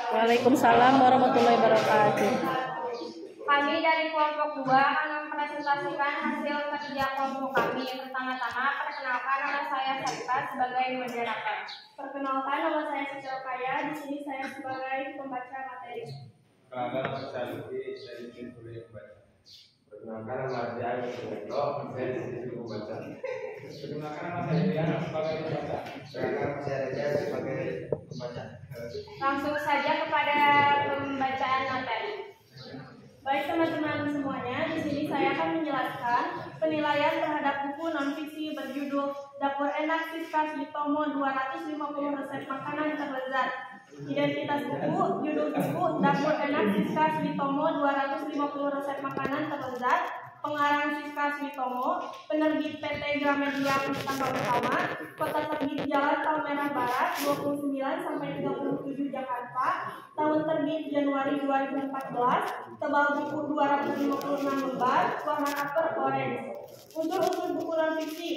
Waalaikumsalam warahmatullahi wabarakatuh. Kami dari kelompok 2 akan mempresentasikan hasil kerja kelompok kami. Pertama-tama, perkenalkan nama saya Sarita sebagai moderator. Perkenalkan, nama saya Sisil Kaya. Di sini saya sebagai pembaca materi. Perkenalkan, nama saya Luki. Saya di sini sebagai pembaca. Perkenalkan, nama saya Kusumento. Saya di sini pembaca. Perkenalkan, nama saya Diana sebagai pembaca. Perkenalkan, nama saya Reja sebagai pembaca. Langsung saja kepada pembacaan materi. Baik teman-teman semuanya, di sini saya akan menjelaskan penilaian terhadap buku non-fiksi berjudul Dapur Enak Siska Suitomo 250 Resep Makanan Terlezat. Identitas buku, judul buku Dapur Enak Siska Suitomo 250 Resep Makanan Terlezat. Pengarang Siska Suitomo, penerbit PT Gramedia Pustaka Utama, kota terbit Jalan Palmerah Barat 29 sampai 37 Jakarta, tahun terbit Januari 2014, tebal buku 256 lembar, warna cover orange. Unsur-unsur buku non-fiksi,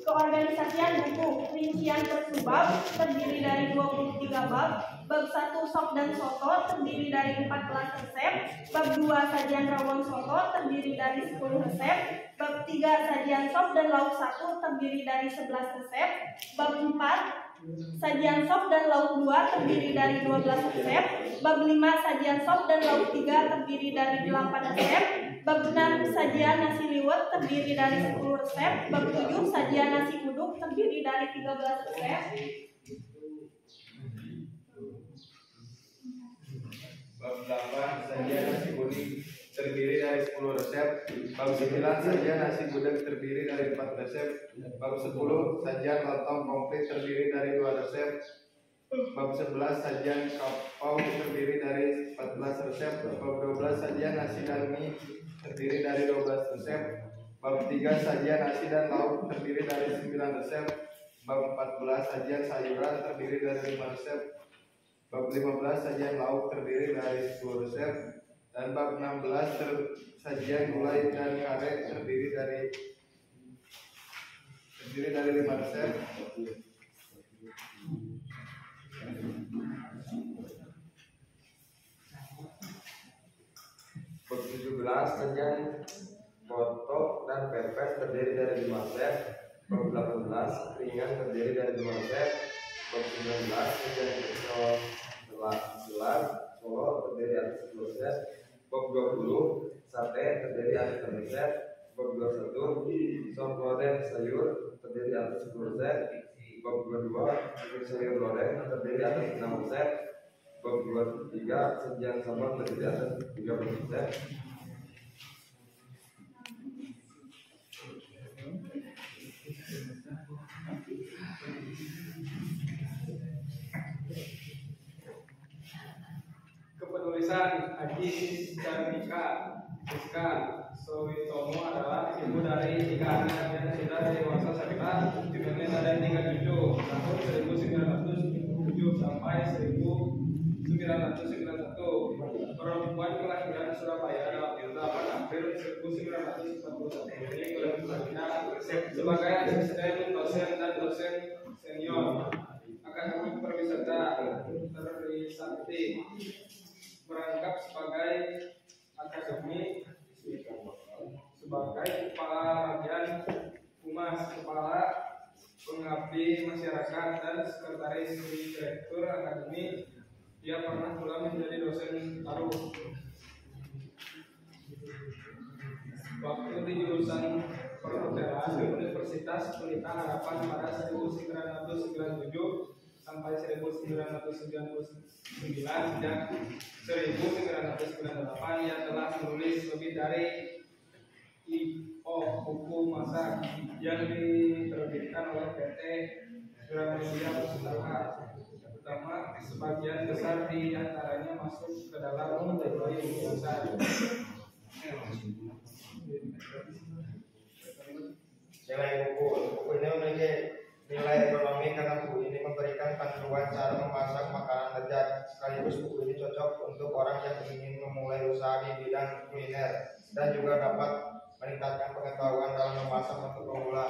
keorganisasian buku, rincian per subbab, terdiri dari 23 bab, bab 1 sop dan soto, terdiri dari 14 resep, bab 2 sajian rawon soto, terdiri dari 10 resep, bab 3 sajian sop dan lauk 1, terdiri dari 11 resep, bab 4 sajian sop dan lauk 2, terdiri dari 12 resep, bab 5 sajian sop dan lauk 3, terdiri dari 8 resep, bab 6 sajian nasi liwet, terdiri dari 10 resep, bab 7 sajian nasi uduk, terdiri dari 13 resep, Bab 8 sajian nasi kuning terdiri dari 10 resep. Bab 9 sajian nasi gudeg terdiri dari 4 resep. Bab 10 sajian lontong komplit terdiri dari 2 resep. Bab 11 sajian kapau terdiri dari 14 resep. Bab 12 sajian nasi dan mie terdiri dari 12 resep. Bab 3 sajian nasi dan lauk terdiri dari 9 resep. Bab 14 sajian sayuran terdiri dari 5 resep. Bab 15 sajian lauk terdiri dari 10 resep. Dan bab 16 sajian gulai dan kare terdiri dari 5 resep. Bab 17 sajian foto dan pepes terdiri dari 5 resep. Bab 18 ringan terdiri dari 5 resep. Bab 19 sajian gelas Solo terdiri dari 10 resep. Bab 20 sate terdiri dari 6 resep. Bab 21 sop lodeh sayur terdiri dari 10 resep. Bab 22 sayur lodeh terdiri dari 6 resep. Bab 23 sajian sambal terdiri dari 30 resep. Kepenulisan Haji Siska Suitomo adalah ibu dari 3 anak yang sudah dewasa serta jumlahnya ada 3 cucu tahun 1997 sampai 1991. Perempuan kelahiran Surabaya dalam Tirta pada April 1941 ini bekerja sebagai asisten dosen dan dosen senior Akademi Perwisata Trisakti, merangkap sebagai akademi sebagai kepala bagian humas, kepala pengabdi masyarakat dan sekretaris direktur akademi. Dia pernah pula menjadi dosen paruh. Waktu di jurusan perhotelan di Universitas Pelita Harapan pada 1997 sampai 1999 dan 1998 ia telah menulis lebih dari buku masak yang diterbitkan oleh PT Gramedia Pustaka Utama. Sebagian besar di antaranya masuk ke dalam kategori buku besar. Nilai buku ini memiliki nilai ekonomi karena buku ini memberikan panduan cara memasak makanan lezat. Sekaligus buku ini cocok untuk orang yang ingin memulai usaha di bidang kuliner dan juga dapat meningkatkan pengetahuan dalam memasak untuk pemula.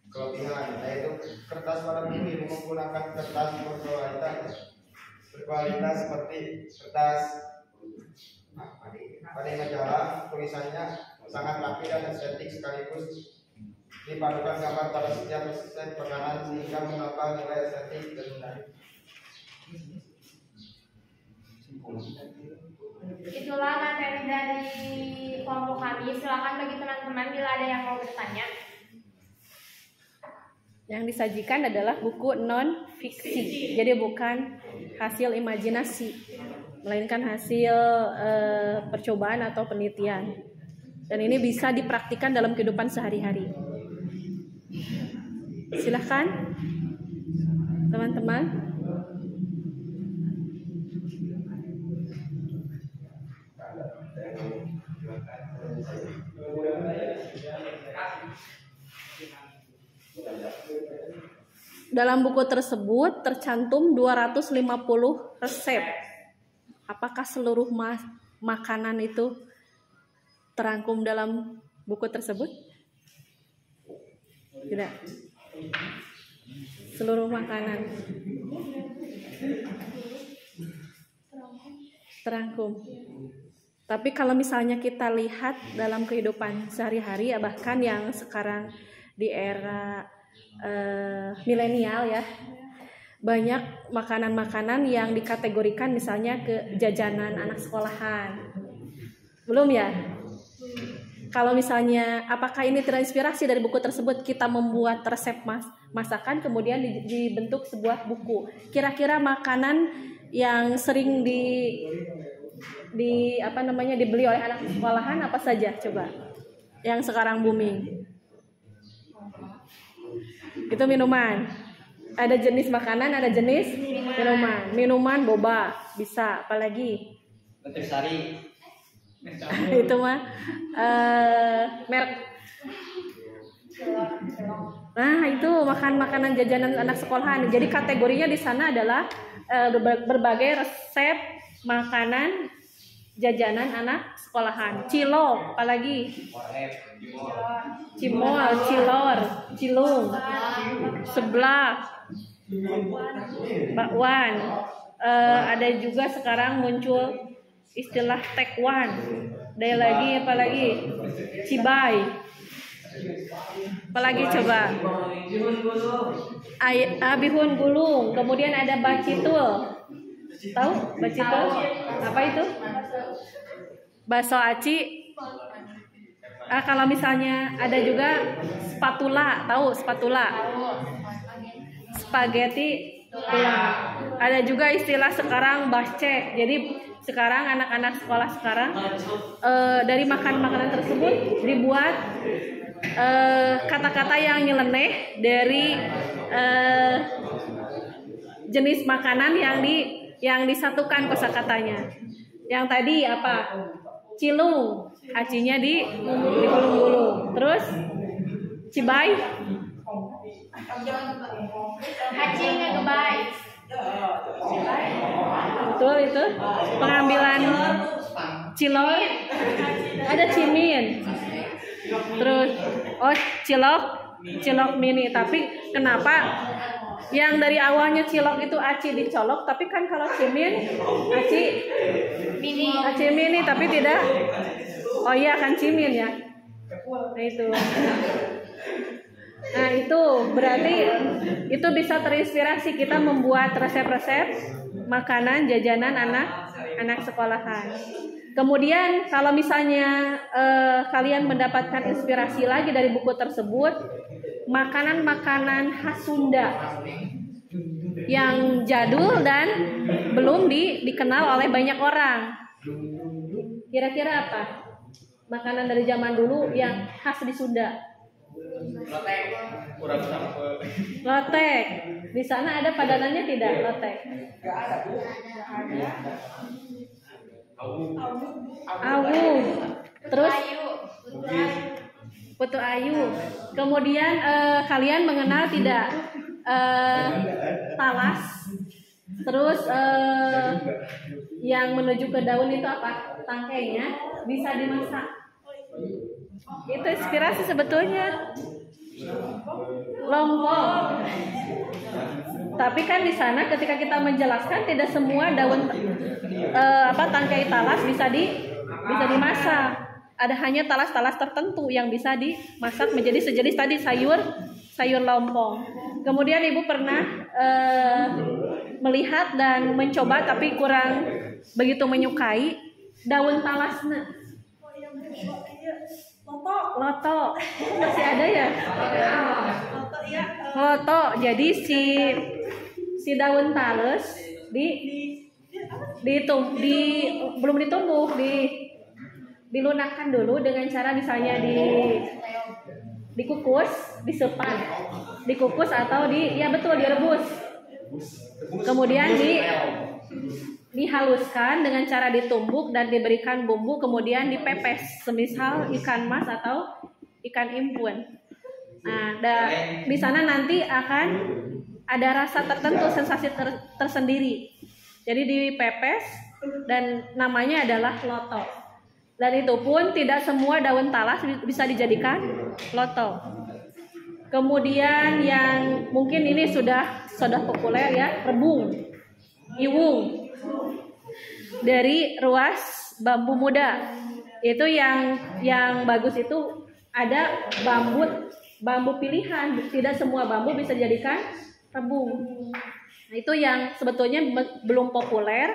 Kelebihan yaitu kertas pada buku ini menggunakan kertas berkualitas seperti kertas pada majalah. Tulisannya sangat rapi dan estetik sekaligus dipadukan gambar pada setiap set makanan sehingga menambah nilai estetik dan menarik. Itulah materi dari kelompok kami. Silakan bagi teman-teman bila ada yang mau bertanya. Yang disajikan adalah buku non fiksi, jadi bukan hasil imajinasi, melainkan hasil percobaan atau penelitian. Dan ini bisa dipraktikkan dalam kehidupan sehari-hari. Silahkan teman-teman. Dalam buku tersebut tercantum 250 resep. Apakah seluruh makanan itu terangkum dalam buku tersebut? Tidak. Seluruh makanan terangkum. Tapi kalau misalnya kita lihat dalam kehidupan sehari-hari, ya bahkan yang sekarang di era milenial ya, banyak makanan-makanan yang dikategorikan misalnya ke jajanan anak sekolahan. Belum ya? Kalau misalnya apakah ini terinspirasi dari buku tersebut, kita membuat resep masakan kemudian dibentuk sebuah buku. Kira-kira makanan yang sering dibeli oleh anak sekolahan apa saja coba? Yang sekarang booming. Itu minuman. Ada jenis makanan, ada jenis minuman. Minuman boba bisa, apalagi? Nutrisari. Itu mah merek. Nah, itu makanan jajanan anak sekolahan. Jadi kategorinya di sana adalah berbagai resep makanan jajanan anak sekolahan. Cilok, apalagi? Cimol, cilor, cilung, seblak, bakwan. Ada juga sekarang muncul istilah tekwan. Ada lagi apalagi? Cibai. Apalagi coba? Bihun gulung. Kemudian ada bacitul. Tahu bacitul? Apa itu? Bakso aci. Kalau misalnya ada juga spatula, tahu spatula? Spaghetti tulang. Ada juga istilah sekarang bascek. Jadi sekarang anak-anak sekolah sekarang dari makanan tersebut dibuat kata-kata yang nyeleneh dari jenis makanan yang disatukan kosakatanya. Yang tadi apa? Cilung, acinya digulung-gulung. Terus cibai, Acinya kebaik. betul itu. Pengambilan cilor, ada cimin. Terus cilok mini. Tapi kenapa yang dari awalnya cilok itu aci dicolok, tapi kan kalau cimin aci mini tapi tidak. Oh iya kan cimin ya. Nah itu. Nah itu berarti itu bisa terinspirasi kita membuat resep-resep makanan jajanan anak sekolahan. Kemudian kalau misalnya kalian mendapatkan inspirasi lagi dari buku tersebut, makanan-makanan khas Sunda yang jadul dan belum dikenal oleh banyak orang. Kira-kira apa? Makanan dari zaman dulu yang khas di Sunda. Lotek. Di sana ada padanannya tidak lotek? Awu. Terus putu ayu. Kemudian kalian mengenal tidak talas? Terus yang menuju ke daun itu apa? Tangkainya bisa dimasak. Itu inspirasi sebetulnya. Lompong. Tapi kan di sana ketika kita menjelaskan tidak semua daun tangkai talas bisa dimasak. Ada hanya talas-talas tertentu yang bisa dimasak menjadi sejenis tadi sayur lompong. Kemudian Ibu pernah melihat dan mencoba tapi kurang begitu menyukai daun talasnya. Loto masih ada ya? Loto. Jadi si daun talas belum ditumbuk, dilunakkan dulu dengan cara misalnya dikukus, disepan, dikukus atau direbus. Kemudian dihaluskan dengan cara ditumbuk dan diberikan bumbu, kemudian dipepes, semisal ikan mas atau ikan impun. Nah, di sana nanti akan ada rasa tertentu, sensasi tersendiri. Jadi dipepes dan namanya adalah loto. Dan itu pun tidak semua daun talas bisa dijadikan loto. Kemudian yang mungkin ini sudah populer ya, rebung, iwung dari ruas bambu muda. Itu yang bagus itu ada bambu pilihan. Tidak semua bambu bisa dijadikan rebung. Nah, itu yang sebetulnya belum populer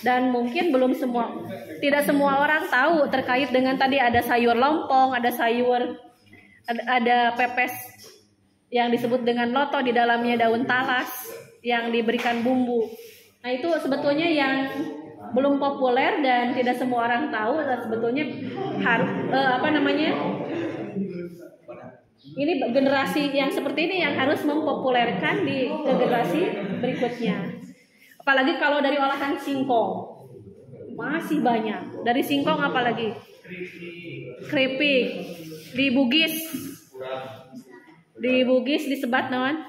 dan mungkin tidak semua orang tahu terkait dengan tadi ada sayur lompong, ada pepes yang disebut dengan loto, di dalamnya daun talas yang diberikan bumbu. Nah, itu sebetulnya yang belum populer dan tidak semua orang tahu, dan sebetulnya harus ini generasi yang seperti ini yang harus mempopulerkan di generasi berikutnya. Apalagi kalau dari olahan singkong masih banyak. Dari singkong apalagi? Keripik. Di Bugis disebat naon?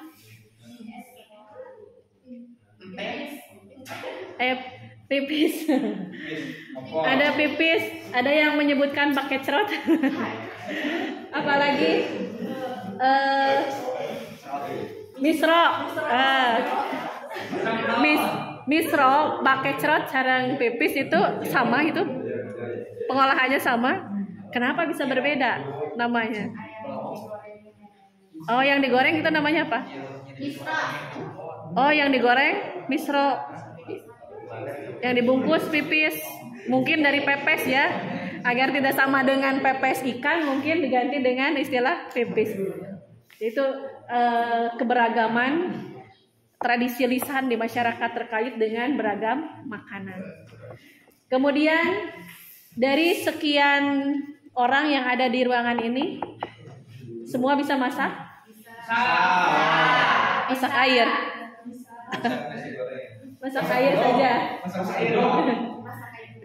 Pipis. Ada pipis, ada yang menyebutkan pakai cerot. Apalagi misro. Misro pakai cerot sareng pipis itu sama, itu pengolahannya sama. Kenapa bisa berbeda namanya? Oh, yang digoreng itu namanya apa? Oh, yang digoreng misro. Yang dibungkus pipis. Mungkin dari pepes ya. Agar tidak sama dengan pepes ikan, mungkin diganti dengan istilah pipis. Itu keberagaman tradisi lisan di masyarakat terkait dengan beragam makanan. Kemudian dari sekian orang yang ada di ruangan ini, semua bisa masak? Masak air. Masak air saja.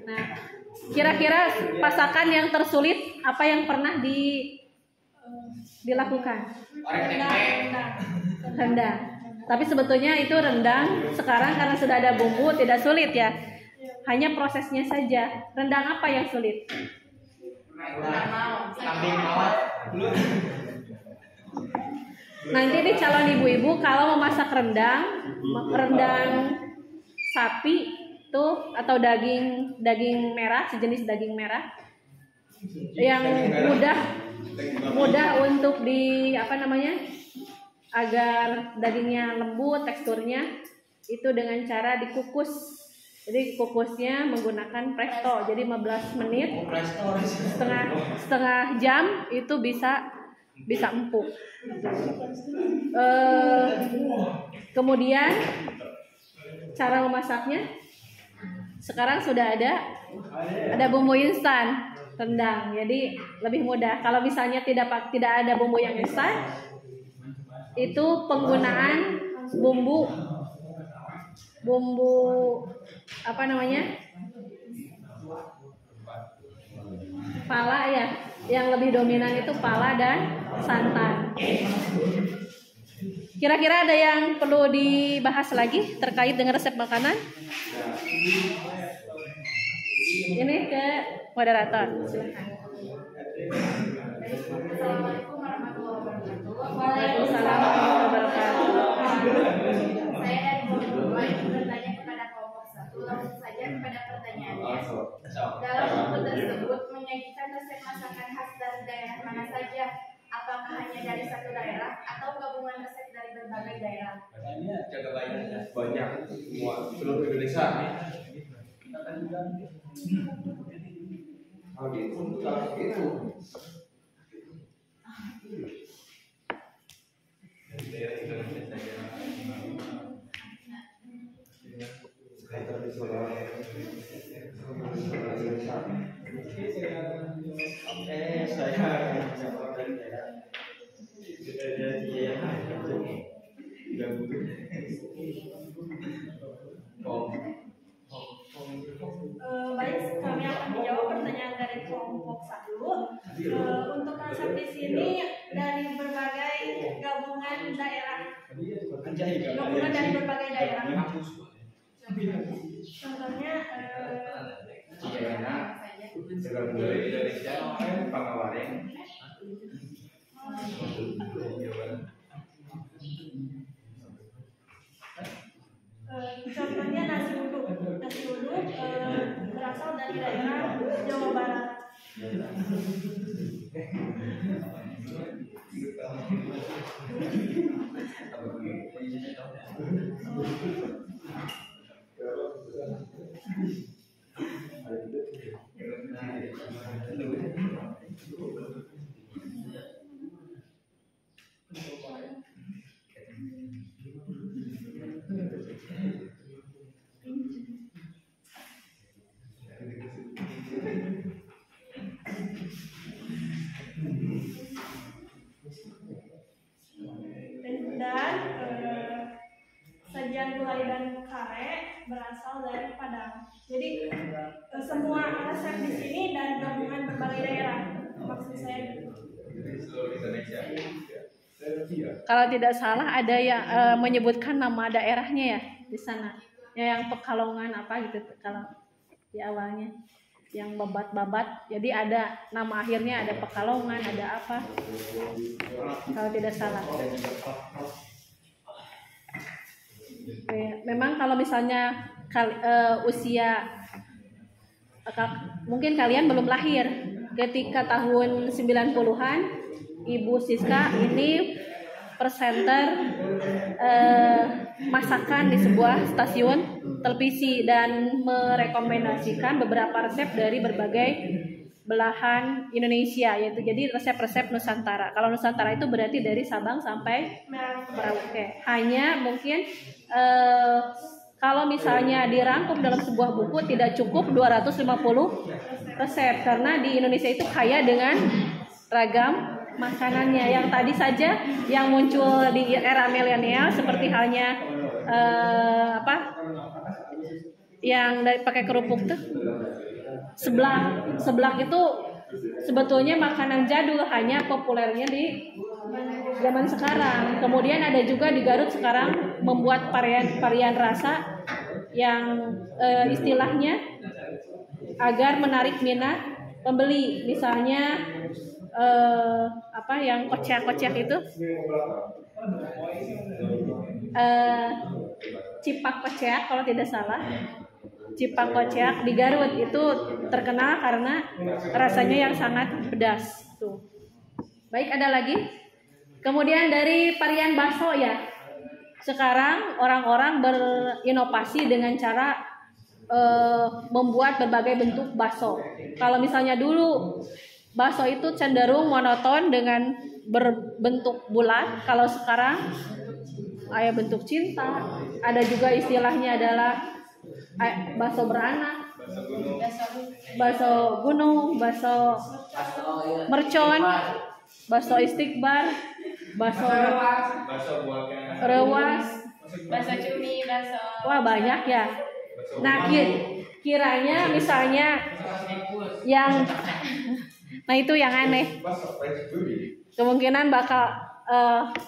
Nah, kira-kira pasakan yang tersulit apa yang pernah dilakukan? Rendang. Tapi sebetulnya itu rendang sekarang karena sudah ada bumbu tidak sulit ya. Hanya prosesnya saja. Rendang apa yang sulit? Nanti nih calon ibu-ibu kalau memasak rendang sapi tuh atau daging merah, sejenis daging merah yang mudah untuk agar dagingnya lembut teksturnya, itu dengan cara dikukus. Jadi kukusnya menggunakan presto, jadi 15 menit, setengah jam itu bisa empuk. Kemudian cara memasaknya sekarang sudah ada bumbu instan rendang, jadi lebih mudah. Kalau misalnya tidak ada bumbu yang instan, itu penggunaan bumbu pala ya, yang lebih dominan itu pala dan santan. Kira-kira ada yang perlu dibahas lagi terkait dengan resep makanan? Ini ke moderator, silakan. Assalamualaikum warahmatullahi wabarakatuh. Saya langsung saja kepada pertanyaannya. Dalam buku tersebut menyajikan resep masakan khas dari daerah mana saja? Apakah hanya dari satu daerah atau gabungan resep dari berbagai daerah? Banyak semua seluruh Indonesia. Oh gitu. Dari daerah Indonesia saja. Baik, kami akan menjawab pertanyaan dari kelompok 1. Untuk resep di sini dari berbagai gabungan daerah. Gabungan dari berbagai daerah. Contohnya Dari Indonesia, Pangawareng. contohnya nasi uduk. Nasi uduk berasal dari daerah Jawa Barat. Dan sajian gulai dan kare berasal dari Padang. Jadi semua resep di sini dari gabungan berbagai daerah. Maksud saya gitu. Seluruh Indonesia. Kalau tidak salah ada yang menyebutkan nama daerahnya ya di sana. Ya, yang Pekalongan apa gitu kalau di awalnya. Yang babat-babat. Jadi ada nama akhirnya, ada Pekalongan, ada apa. Kalau tidak salah. Memang kalau misalnya usia mungkin kalian belum lahir ketika tahun 90-an Ibu Siska ini presenter masakan di sebuah stasiun televisi dan merekomendasikan beberapa resep dari berbagai belahan Indonesia, yaitu jadi resep-resep Nusantara. Kalau Nusantara itu berarti dari Sabang sampai Merauke. Hanya mungkin kalau misalnya dirangkum dalam sebuah buku tidak cukup 250 resep karena di Indonesia itu kaya dengan ragam makanannya. Yang tadi saja yang muncul di era milenial seperti halnya yang dari pakai kerupuk tuh seblak itu sebetulnya makanan jadul, hanya populernya di zaman sekarang. Kemudian ada juga di Garut sekarang membuat varian rasa yang istilahnya agar menarik minat pembeli. Misalnya yang kocak-kocak itu cipak kocak kalau tidak salah. Cipak kocak di Garut itu terkenal karena rasanya yang sangat pedas tuh. Baik, ada lagi. Kemudian dari varian bakso ya. Sekarang orang-orang berinovasi dengan cara membuat berbagai bentuk bakso. Kalau misalnya dulu bakso itu cenderung monoton dengan berbentuk bulat, kalau sekarang ada bentuk cinta, ada juga istilahnya adalah bakso beranak, bakso gunung, bakso mercon, bakso istighbar, bakso rewas, Bakso cumi, bakso. wah banyak ya. Nah kiranya misalnya yang itu yang aneh, kemungkinan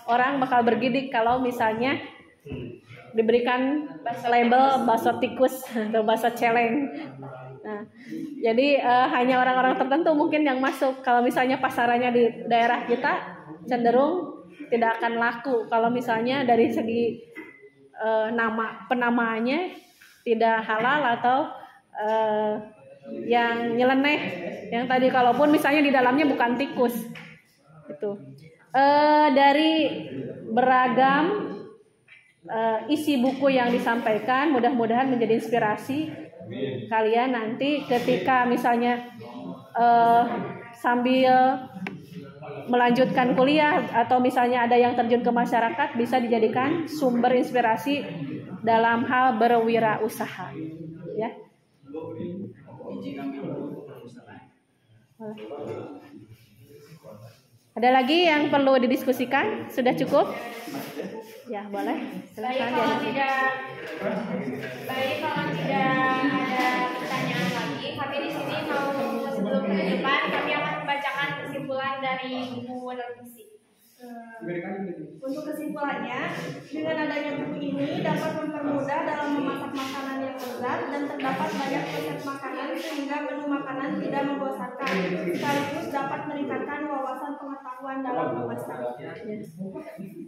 orang bakal bergidik kalau misalnya diberikan label bakso tikus atau bakso celeng. Nah, jadi hanya orang-orang tertentu mungkin yang masuk. Kalau misalnya pasarannya di daerah kita cenderung tidak akan laku. Kalau misalnya dari segi nama penamaannya tidak halal atau yang nyeleneh, yang tadi kalaupun misalnya di dalamnya bukan tikus. Itu dari beragam isi buku yang disampaikan, mudah-mudahan menjadi inspirasi kalian nanti ketika misalnya sambil melanjutkan kuliah atau misalnya ada yang terjun ke masyarakat, bisa dijadikan sumber inspirasi dalam hal berwirausaha, ya. Ada lagi yang perlu didiskusikan? Sudah cukup? Ya, boleh. Silakan. Baik, kalau tidak ada pertanyaan lagi, kami di sini mau sebelum ke depan kami akan membacakan kesimpulan dari buku revisi. Untuk kesimpulannya, dengan adanya buku ini dapat mempermudah dalam memasak makanan yang lezat dan terdapat banyak resep makanan sehingga menu makanan tidak membosankan, sekaligus dapat meningkatkan wawasan pengetahuan dalam memasak.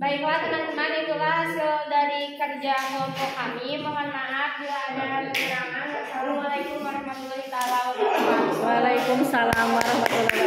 Baiklah teman-teman, itulah hasil dari kerja kelompok kami. Mohon maaf bila ada kekurangan. Wassalamualaikum warahmatullahi wabarakatuh. Waalaikumsalam warahmatullahi wabarakatuh.